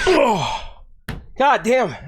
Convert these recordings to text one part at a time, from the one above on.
God damn. How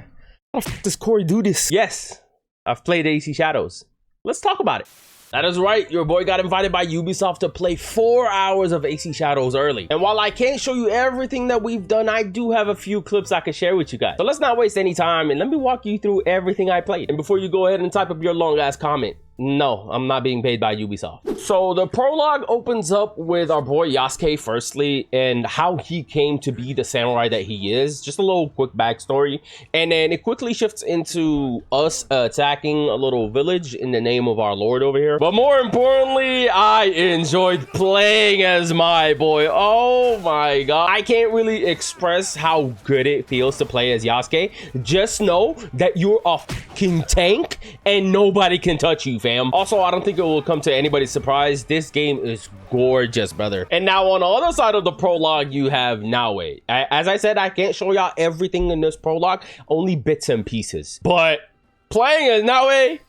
the fuck does Corey do this? Yes, I've played AC Shadows. Let's talk about it. That is right, your boy got invited by Ubisoft to play 4 hours of AC Shadows early. And while I can't show you everything that we've done, I do have a few clips I can share with you guys. So let's not waste any time and let me walk you through everything I played. And before you go ahead and type up your long ass comment, no, I'm not being paid by Ubisoft. So the prologue opens up with our boy Yasuke firstly and how he came to be the samurai that he is. Just a little quick backstory. And then it quickly shifts into us attacking a little village in the name of our lord over here. But more importantly, I enjoyed playing as my boy. Oh my god. I can't really express how good it feels to play as Yasuke. Just know that you're a fucking tank and nobody can touch you, fam. Also, I don't think it will come to anybody's surprise. This game is gorgeous, brother. And now on the other side of the prologue, you have Naoe. As I said, I can't show y'all everything in this prologue, only bits and pieces. But playing as Naoe,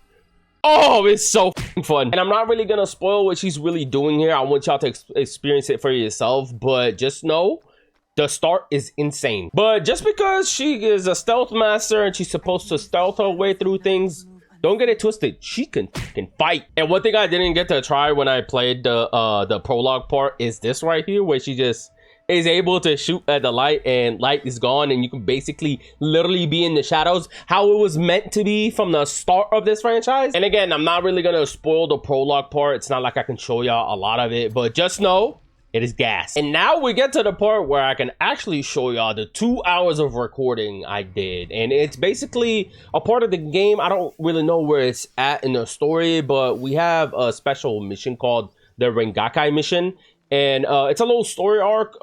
oh, it's so fun. And I'm not really gonna spoil what she's really doing here. I want y'all to experience it for yourself, but just know the start is insane. But just because she is a stealth master and she's supposed to stealth her way through things, don't get it twisted. She can fight. And one thing I didn't get to try when I played the prologue part is this right here, where she just is able to shoot at the light and light is gone and you can basically literally be in the shadows, how it was meant to be from the start of this franchise. And again, I'm not really gonna spoil the prologue part. It's not like I can show y'all a lot of it, but just know it is gas. And now we get to the part where I can actually show y'all the 2 hours of recording I did. And it's basically a part of the game. I don't really know where it's at in the story, but we have a special mission called the Rengakai mission. And it's a little story arc.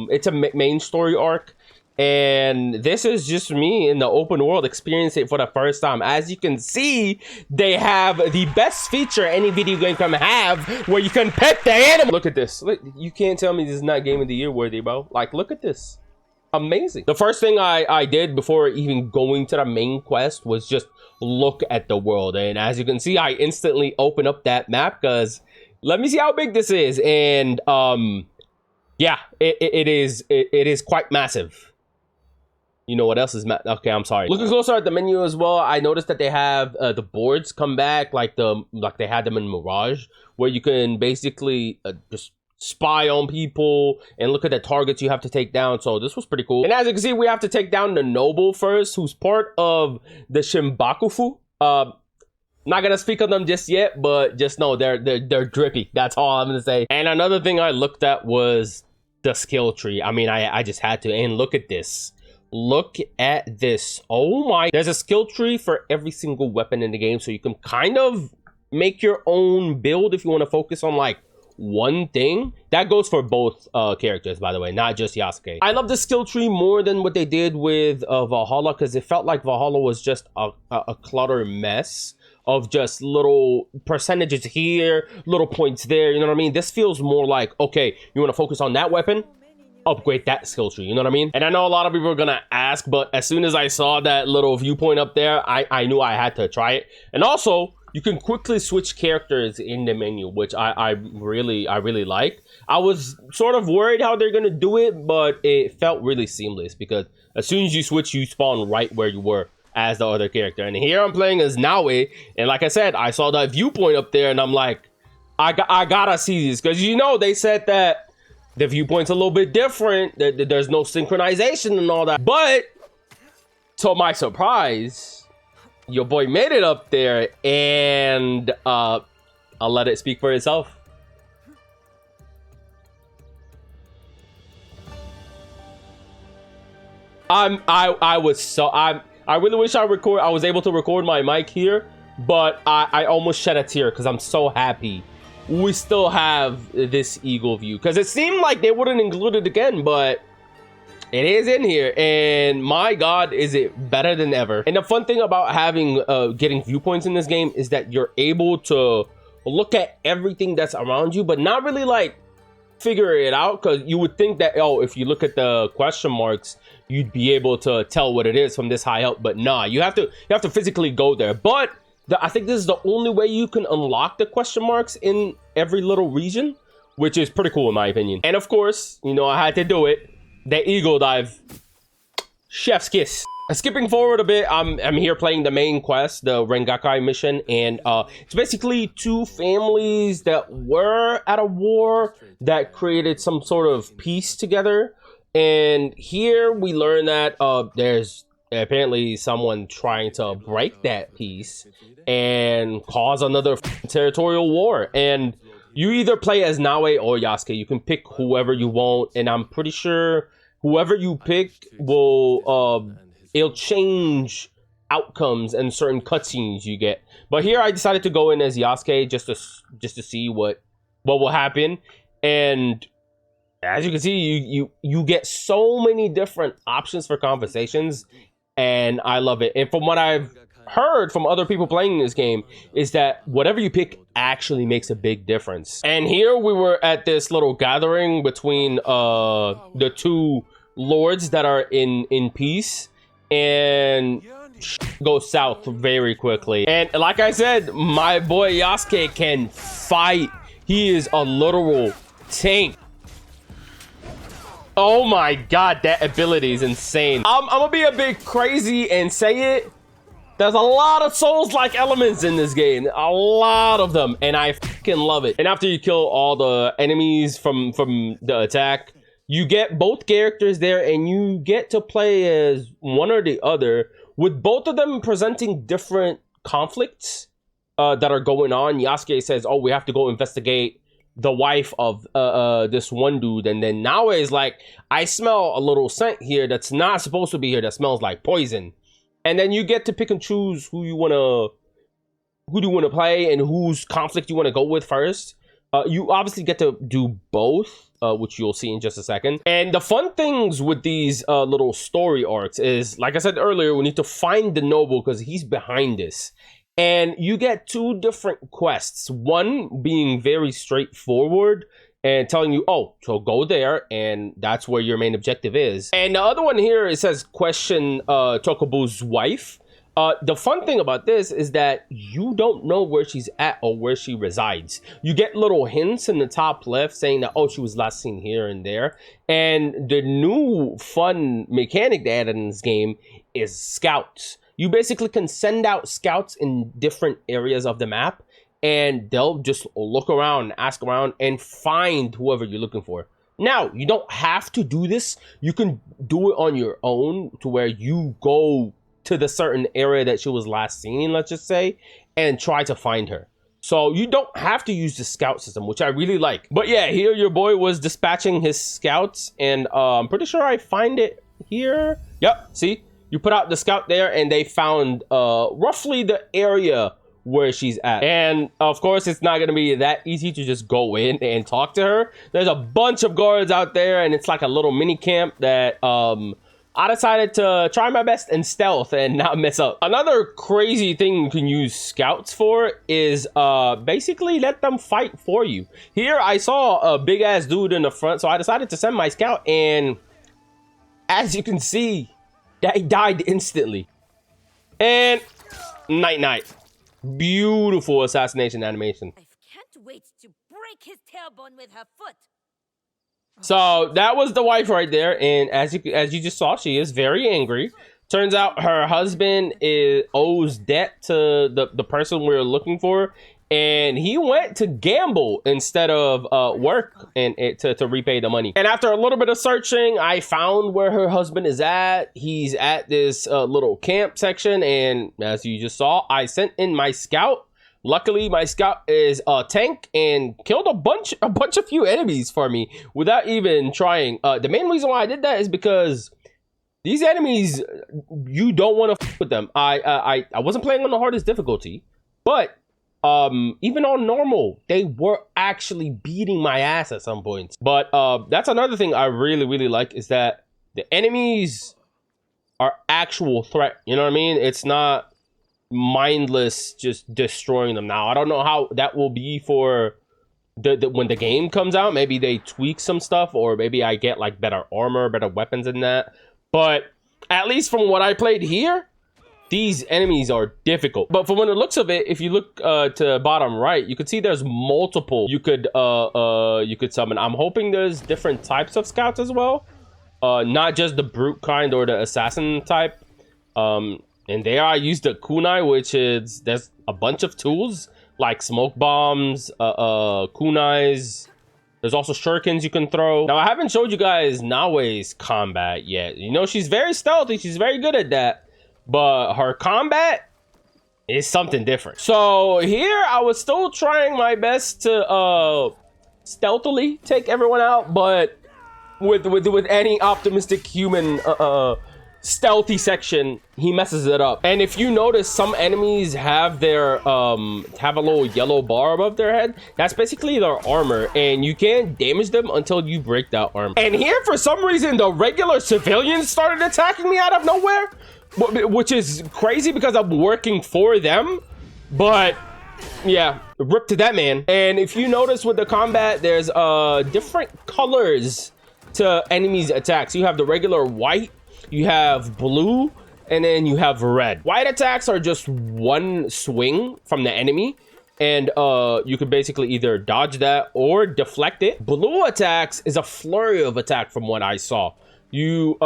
It's a main story arc. And this is just me in the open world experiencing it for the first time. As you can see, they have the best feature any video game can have, where you can pet the animal. Look at this. Look, you can't tell me this is not Game of the Year worthy, bro. Like, look at this. Amazing. The first thing I did before even going to the main quest was just look at the world. And as you can see, I instantly open up that map because let me see how big this is. And yeah, it is quite massive. You know what else is okay, I'm sorry. Looking closer at the menu as well, I noticed that they have the boards come back like they had them in Mirage, where you can basically just spy on people and look at the targets you have to take down. So this was pretty cool. And as you can see, we have to take down the noble first, who's part of the Shimbakufu. Not gonna speak on them just yet, but just know they're drippy. That's all I'm gonna say. And another thing I looked at was the skill tree. I mean, I just had to. And look at this. Look at this. Oh my. There's a skill tree for every single weapon in the game, so you can kind of make your own build if you want to focus on like one thing. That goes for both characters, by the way, not just Yasuke. I love the skill tree more than what they did with Valhalla, because it felt like Valhalla was just a cluttered mess of just little percentages here, little points there, you know what I mean? This feels more like, okay, you want to focus on that weapon, upgrade that skill tree, you know what I mean? And I know a lot of people are gonna ask, but as soon as I saw that little viewpoint up there, I knew I had to try it. And also, you can quickly switch characters in the menu, which I really like. I was sort of worried how they're gonna do it, but it felt really seamless because as soon as you switch, you spawn right where you were as the other character. And here I'm playing as Naoe, and like I said, I saw that viewpoint up there and I'm like, I gotta see this, because you know they said that the viewpoint's a little bit different, that there's no synchronization and all that. But to my surprise, your boy made it up there, and I'll let it speak for itself. I really wish I was able to record my mic here, but I almost shed a tear because I'm so happy we still have this eagle view, because it seemed like they wouldn't include it again, but it is in here, and my god, is it better than ever. And the fun thing about having getting viewpoints in this game is that you're able to look at everything that's around you, but not really like figure it out, because you would think that, oh, if you look at the question marks, you'd be able to tell what it is from this high up, but nah, you have to physically go there. But I think this is the only way you can unlock the question marks in every little region, which is pretty cool in my opinion. And of course, you know, I had to do it. The eagle dive. Chef's kiss. Skipping forward a bit, I'm here playing the main quest, the Rengakai mission, and it's basically two families that were at a war that created some sort of peace together. And here we learn that there's apparently someone trying to break that peace and cause another territorial war. And you either play as Naoe or Yasuke. You can pick whoever you want, and I'm pretty sure whoever you pick will it'll change outcomes and certain cutscenes you get. But here I decided to go in as Yasuke just to see what will happen. And as you can see, you get so many different options for conversations, and I love it. And from what I've heard from other people playing this game is that whatever you pick actually makes a big difference. And here we were at this little gathering between the two lords that are in peace, and goes south very quickly. And like I said, my boy Yasuke can fight. He is a literal tank. Oh my god, that ability is insane. I'm gonna be a bit crazy and say it. There's a lot of Souls-like elements in this game. A lot of them, and I fucking love it. And after you kill all the enemies from the attack, you get both characters there, and you get to play as one or the other, with both of them presenting different conflicts that are going on. Yasuke says, oh, we have to go investigate the wife of this one dude. And then Naoe is like, I smell a little scent here that's not supposed to be here, that smells like poison. And then you get to pick and choose who do you want to play and whose conflict you want to go with first. You obviously get to do both, which you'll see in just a second. And the fun things with these little story arcs is, like I said earlier, we need to find the noble because he's behind this. And you get two different quests. One being very straightforward and telling you, oh, so go there, and that's where your main objective is. And the other one here, it says question Tokubu's wife. The fun thing about this is that you don't know where she's at or where she resides. You get little hints in the top left saying that, oh, she was last seen here and there. And the new fun mechanic they added in this game is scouts. You basically can send out scouts in different areas of the map, and they'll just look around, ask around, and find whoever you're looking for. Now, you don't have to do this. You can do it on your own, to where you go to the certain area that she was last seen, let's just say, and try to find her. So you don't have to use the scout system, which I really like. But yeah, here your boy was dispatching his scouts, and I'm pretty sure I find it here. Yep, see? You put out the scout there, and they found roughly the area where she's at. And of course, it's not gonna be that easy to just go in and talk to her. There's a bunch of guards out there, and it's like a little mini camp that I decided to try my best in stealth and not mess up. Another crazy thing you can use scouts for is basically let them fight for you. Here I saw a big ass dude in the front, so I decided to send my scout, and as you can see, he died instantly. And night. Beautiful assassination animation. I can't wait to break his tailbone with her foot. So that was the wife right there, and as you just saw, she is very angry. Turns out her husband owes debt to the person we were looking for, and he went to gamble instead of work and to repay the money. And after a little bit of searching, I found where her husband is at. He's at this little camp section, and as you just saw, I sent in my scout. Luckily, my scout is a tank and killed a few enemies for me without even trying. The main reason why I did that is because these enemies, you don't want to f with them. I wasn't playing on the hardest difficulty, but even on normal, they were actually beating my ass at some points. But that's another thing I really like, is that the enemies are actual threat. You know what I mean? It's not mindless just destroying them. Now I don't know how that will be for when the game comes out. Maybe they tweak some stuff, or maybe I get like better armor, better weapons in that. But at least from what I played here, these enemies are difficult. But from the looks of it, if you look to bottom right, you can see there's multiple you could summon. I'm hoping there's different types of scouts as well. not just the brute kind or the assassin type. And there I used the kunai, which is there's a bunch of tools like smoke bombs, kunais. There's also shurikens you can throw. Now I haven't showed you guys Naoe's combat yet. You know, she's very stealthy, she's very good at that, but her combat is something different. So here I was still trying my best to stealthily take everyone out, but with any optimistic human stealthy section, he messes it up. And if you notice, some enemies have their have a little yellow bar above their head. That's basically their armor, and you can't damage them until you break that armor. And here, for some reason, the regular civilians started attacking me out of nowhere, which is crazy because I'm working for them. But yeah, rip to that man. And if you notice with the combat, there's different colors to enemies' attacks. You have the regular white, you have blue, and then you have red. White attacks are just one swing from the enemy, and you can basically either dodge that or deflect it. Blue attacks is a flurry of attack from what I saw. You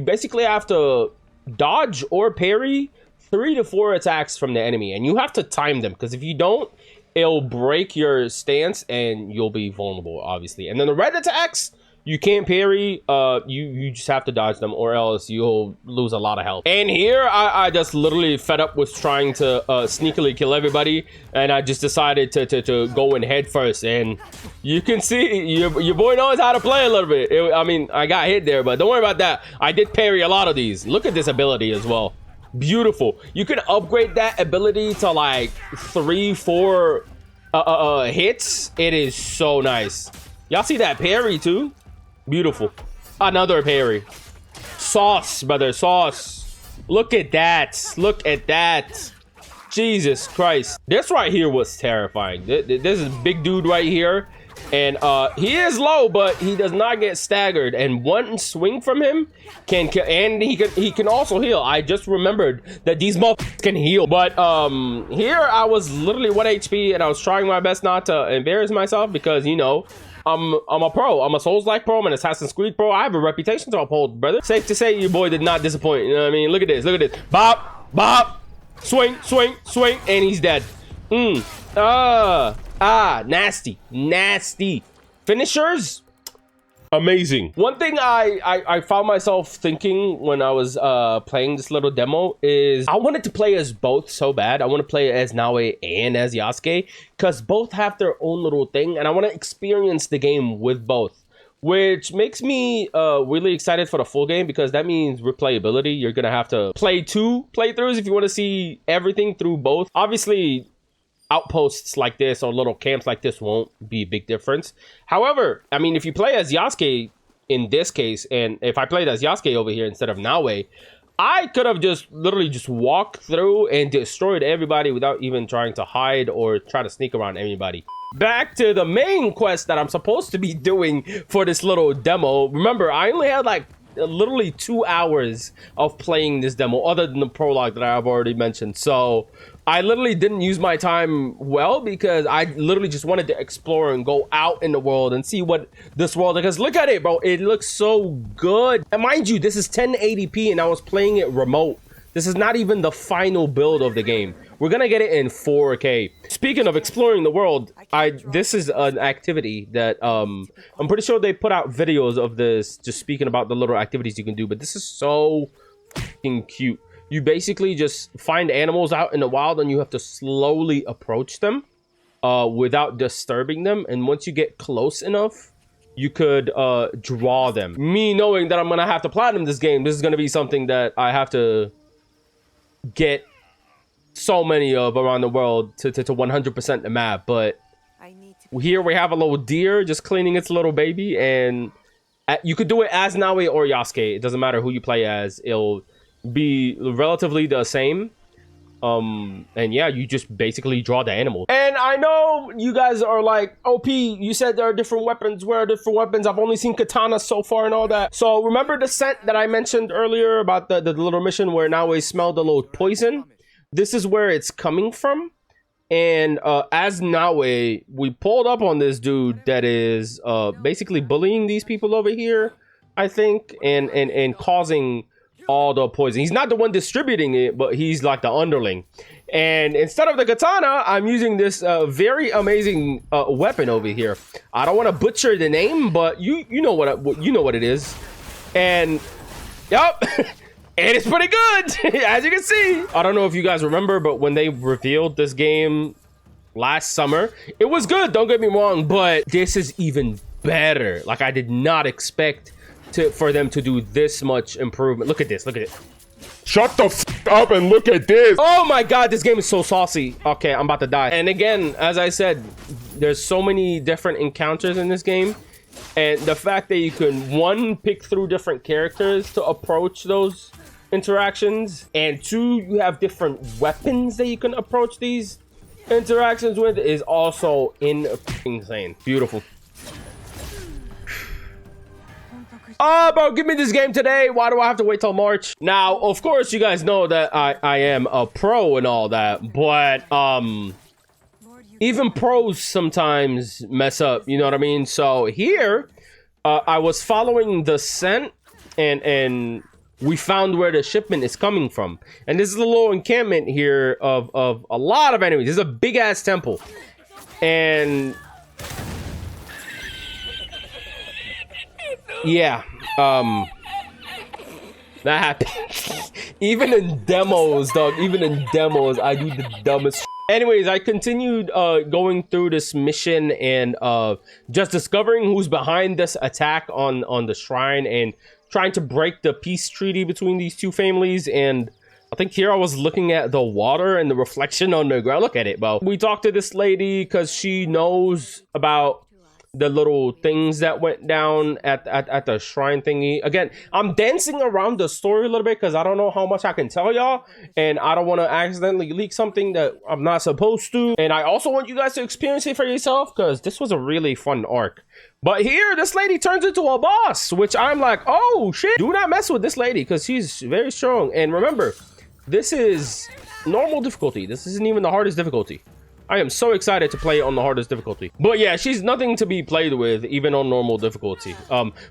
basically have to dodge or parry 3 to 4 attacks from the enemy, and you have to time them, because if you don't, it'll break your stance and you'll be vulnerable, obviously. And then the red attacks, you can't parry, you just have to dodge them, or else you'll lose a lot of health. And here I just literally fed up with trying to sneakily kill everybody, and I just decided to go in head first. And you can see your boy knows how to play a little bit. I mean, I got hit there, but don't worry about that. I did parry a lot of these. Look at this ability as well. Beautiful. You can upgrade that ability to like 3-4 hits. It is so nice. Y'all see that parry too? Beautiful. Another parry. Sauce, brother, sauce. Look at that. Look at that. Jesus Christ. This right here was terrifying. This is a big dude right here, and he is low, but he does not get staggered, and one swing from him and he can also heal. I just remembered that these motherfuckers can heal. But here I was literally 1 HP, and I was trying my best not to embarrass myself, because you know, I'm a pro. I'm a Souls-like pro. I'm an Assassin's Creed pro. I have a reputation to uphold, brother. Safe to say your boy did not disappoint. You know what I mean? Look at this. Look at this. Bop, bop, swing, swing, swing, and he's dead. Nasty, nasty. Finishers, amazing. One thing I found myself thinking when I was playing this little demo is I wanted to play as both so bad. I want to play as Naoe and as Yasuke, because both have their own little thing, and I want to experience the game with both, which makes me really excited for the full game, because that means replayability. You're gonna have to play 2 playthroughs if you want to see everything through both. Obviously, outposts like this or little camps like this won't be a big difference. However, I mean, if you play as Yasuke in this case, and if I played as Yasuke over here instead of Naoe, I could have just literally just walked through and destroyed everybody without even trying to hide or try to sneak around anybody. Back to the main quest that I'm supposed to be doing for this little demo. Remember, I only had like literally 2 hours of playing this demo, other than the prologue that I've already mentioned. So I literally didn't use my time well, because I literally just wanted to explore and go out in the world and see what this world, because look at it, bro. It looks so good. And mind you, this is 1080p, and I was playing it remote. This is not even the final build of the game. We're gonna get it in 4K. Speaking of exploring the world, this is an activity that I'm pretty sure they put out videos of this, just speaking about the little activities you can do, but this is so fucking cute. You basically just find animals out in the wild, and you have to slowly approach them without disturbing them. And once you get close enough, you could draw them. Me knowing that I'm gonna have to platinum this game, this is gonna be something that I have to get so many of around the world to 100% the map. But here we have a little deer just cleaning its little baby, and you could do it as Naoe or Yasuke. It doesn't matter who you play as. It'll be relatively the same. And yeah, you just basically draw the animal. And I know you guys are like, OP, you said there are different weapons. Where are different weapons? I've only seen katanas so far and all that. So remember the scent that I mentioned earlier about the little mission where Naoe smelled a little poison? This is where it's coming from. And as Naoe, we pulled up on this dude that is basically bullying these people over here. I think, and causing all the poison. He's not the one distributing it, but he's like the underling. And instead of the katana, I'm using this very amazing weapon over here. I don't want to butcher the name, but you know what it is. And yep. And it's pretty good, as you can see. I don't know if you guys remember, but when they revealed this game last summer, it was good, don't get me wrong, but this is even better. Like, I did not expect for them to do this much improvement. Look at this, look at it. Shut the f up and look at this. Oh my god, this game is so saucy. Okay, I'm about to die. And again, as I said, there's so many different encounters in this game. And the fact that you can, one, pick through different characters to approach those interactions, and two, you have different weapons that you can approach these interactions with, is also insane. Beautiful. Oh, bro, give me this game today. Why do I have to wait till March? Now, of course, you guys know that I am a pro and all that, but even pros sometimes mess up, you know what I mean? So here, I was following the scent, and we found where the shipment is coming from. And this is a little encampment here of a lot of enemies. This is a big ass temple. And yeah, that happened. Even in demos, dog, even in demos, I do the dumbest. Anyways, I continued going through this mission and just discovering who's behind this attack on the shrine and trying to break the peace treaty between these two families. And I think here I was looking at the water and the reflection on the ground. Look at it, bro. We talked to this lady because she knows about the little things that went down at the shrine thingy. Again, I'm dancing around the story a little bit because I don't know how much I can tell y'all, and I don't want to accidentally leak something that I'm not supposed to. And I also want you guys to experience it for yourself because this was a really fun arc. But here, this lady turns into a boss, which I'm like, oh shit, do not mess with this lady because she's very strong. And remember, this is normal difficulty. This isn't even the hardest difficulty. I am so excited to play on the hardest difficulty. But yeah, she's nothing to be played with, even on normal difficulty.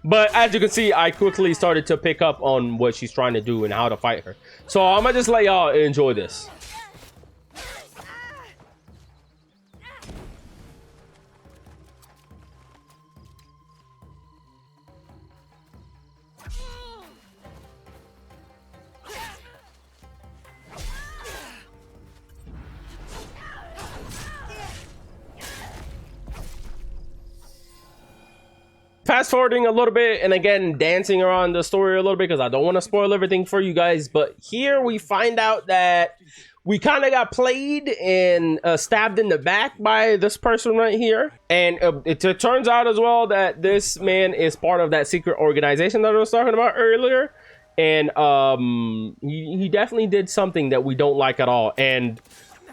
But as you can see, I quickly started to pick up on what she's trying to do and how to fight her. So I'm gonna just let y'all enjoy this. Fast forwarding a little bit, and again dancing around the story a little bit because I don't want to spoil everything for you guys. But here we find out that we kind of got played and stabbed in the back by this person right here. And it turns out as well that this man is part of that secret organization that I was talking about earlier. And he definitely did something that we don't like at all. And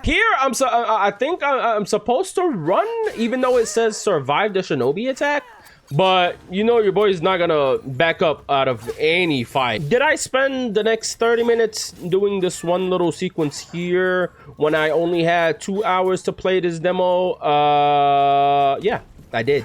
here I think I'm supposed to run, even though it says survive the Shinobi attack. But you know your boy is not gonna back up out of any fight. Did I spend the next 30 minutes doing this one little sequence here when I only had 2 hours to play this demo? Yeah, I did.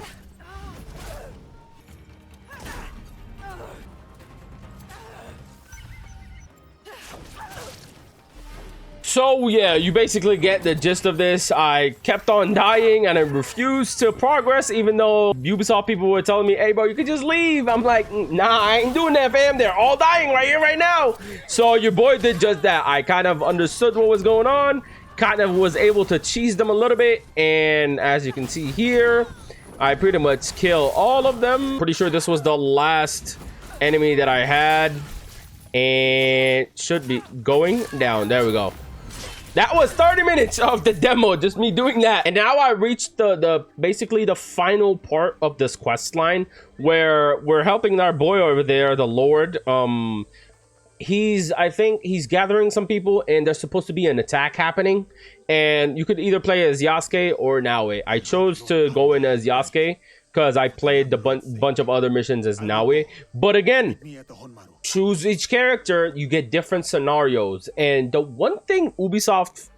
So yeah, you basically get the gist of this. I kept on dying and I refused to progress, even though Ubisoft people were telling me, hey bro, you could just leave. I'm like, nah, I ain't doing that, fam. They're all dying right here, right now. So your boy did just that. I kind of understood what was going on, kind of was able to cheese them a little bit. And as you can see here, I pretty much kill all of them. Pretty sure this was the last enemy that I had. And should be going down. There we go. That was 30 minutes of the demo, just me doing that. And now I reached the basically the final part of this quest line where we're helping our boy over there, the Lord. I think he's gathering some people and there's supposed to be an attack happening. And you could either play as Yasuke or Naoe. I chose to go in as Yasuke because I played the bunch of other missions as Naoe. But again, choose each character, you get different scenarios. And the one thing Ubisoft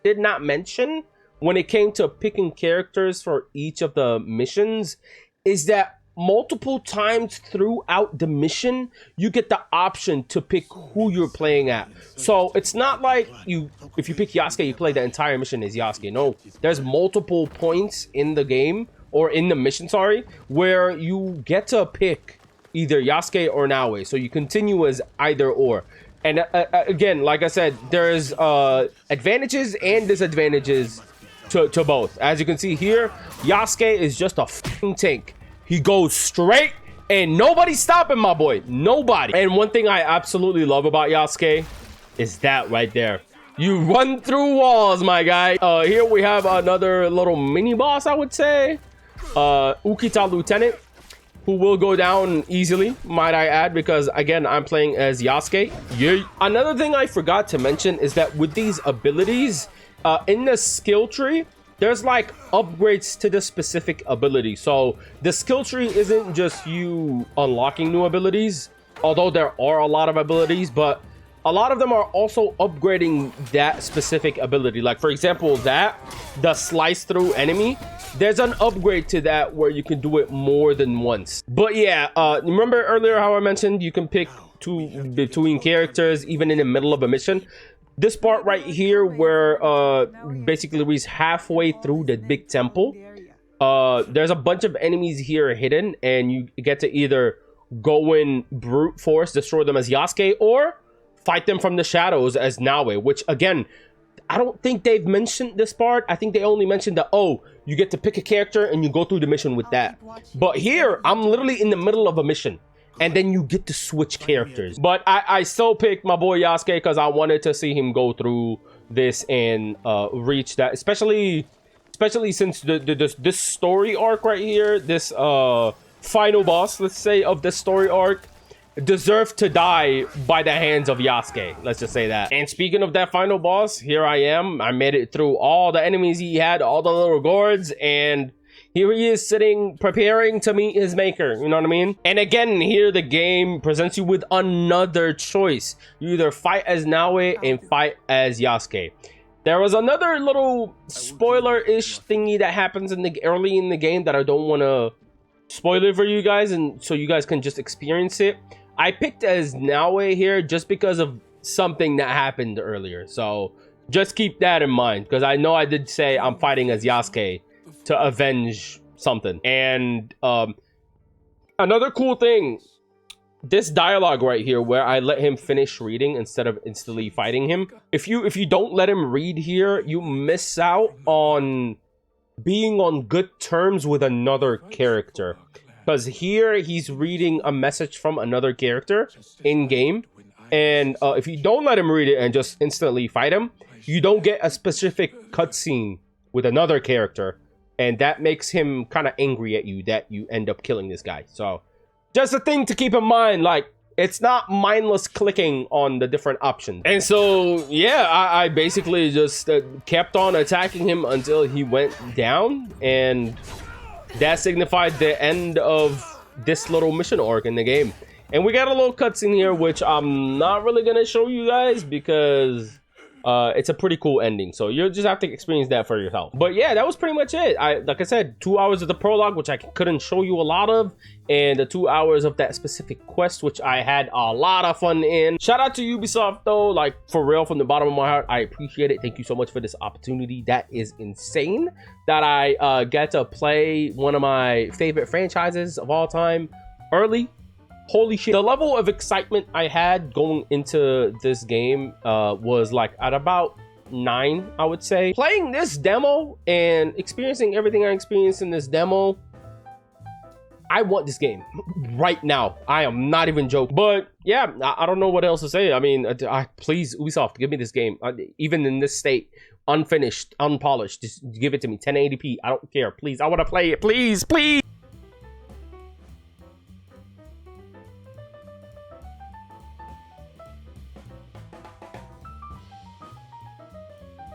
did not mention when it came to picking characters for each of the missions is that multiple times throughout the mission, you get the option to pick who you're playing at. So it's not like if you pick Yasuke, you play the entire mission as Yasuke. No, there's multiple points in the game, or in the mission, sorry, where you get to pick either Yasuke or Naoe. So you continue as either or. And again, like I said, there's advantages and disadvantages to both. As you can see here, Yasuke is just a f***ing tank. He goes straight and nobody's stopping my boy. Nobody. And one thing I absolutely love about Yasuke is that right there. You run through walls, my guy. Here we have another little mini boss, I would say. Ukita Lieutenant, who will go down easily, might I add, because again, I'm playing as Yasuke. Yeah. Another thing I forgot to mention is that with these abilities, in the skill tree, there's like upgrades to the specific ability. So the skill tree isn't just you unlocking new abilities, although there are a lot of abilities, but a lot of them are also upgrading that specific ability. Like for example, the slice through enemy, there's an upgrade to that where you can do it more than once. But yeah, remember earlier how I mentioned you can pick between characters even in the middle of a mission? This part right here where basically we're halfway through the big temple, there's a bunch of enemies here hidden, and you get to either go in brute force, destroy them as Yasuke, or fight them from the shadows as Naoe, which again, I don't think they've mentioned this part. I think they only mentioned that, oh, you get to pick a character and you go through the mission with that. But here, I'm literally in the middle of a mission, and then you get to switch characters. But I still picked my boy Yasuke because I wanted to see him go through this and reach that, especially since this story arc right here, this final boss, let's say, of this story arc, deserved to die by the hands of Yasuke. Let's just say that. And speaking of that final boss, here I am. I made it through all the enemies he had, all the little gourds, and here he is sitting, preparing to meet his maker. You know what I mean? And again, here the game presents you with another choice. You either fight as Naoe and fight as Yasuke. There was another little spoiler-ish thingy that happens early in the game that I don't want to spoil it for you guys, and so you guys can just experience it. I picked as Naoe here just because of something that happened earlier. So just keep that in mind, because I know I did say I'm fighting as Yasuke to avenge something. And another cool thing, this dialogue right here where I let him finish reading instead of instantly fighting him. If you don't let him read here, you miss out on being on good terms with another character. Because here he's reading a message from another character in game, and if you don't let him read it and just instantly fight him, you don't get a specific cutscene with another character, and that makes him kind of angry at you that you end up killing this guy. So just a thing to keep in mind, like it's not mindless clicking on the different options. And so yeah, I basically just kept on attacking him until he went down, and that signified the end of this little mission arc in the game. And we got a little cutscene here, which I'm not really gonna show you guys because it's a pretty cool ending. So you'll just have to experience that for yourself. But yeah, that was pretty much it. Like I said, 2 hours of the prologue, which I couldn't show you a lot of, and the 2 hours of that specific quest, which I had a lot of fun in. Shout out to Ubisoft though, like for real, from the bottom of my heart, I appreciate it. Thank you so much for this opportunity. That is insane that I get to play one of my favorite franchises of all time early. Holy shit. The level of excitement I had going into this game was like at about 9, I would say. Playing this demo and experiencing everything I experienced in this demo, I want this game right now. I am not even joking. But yeah, I don't know what else to say. I mean, please, Ubisoft, give me this game. Even in this state, unfinished, unpolished, just give it to me. 1080p. I don't care. Please, I want to play it. Please, please.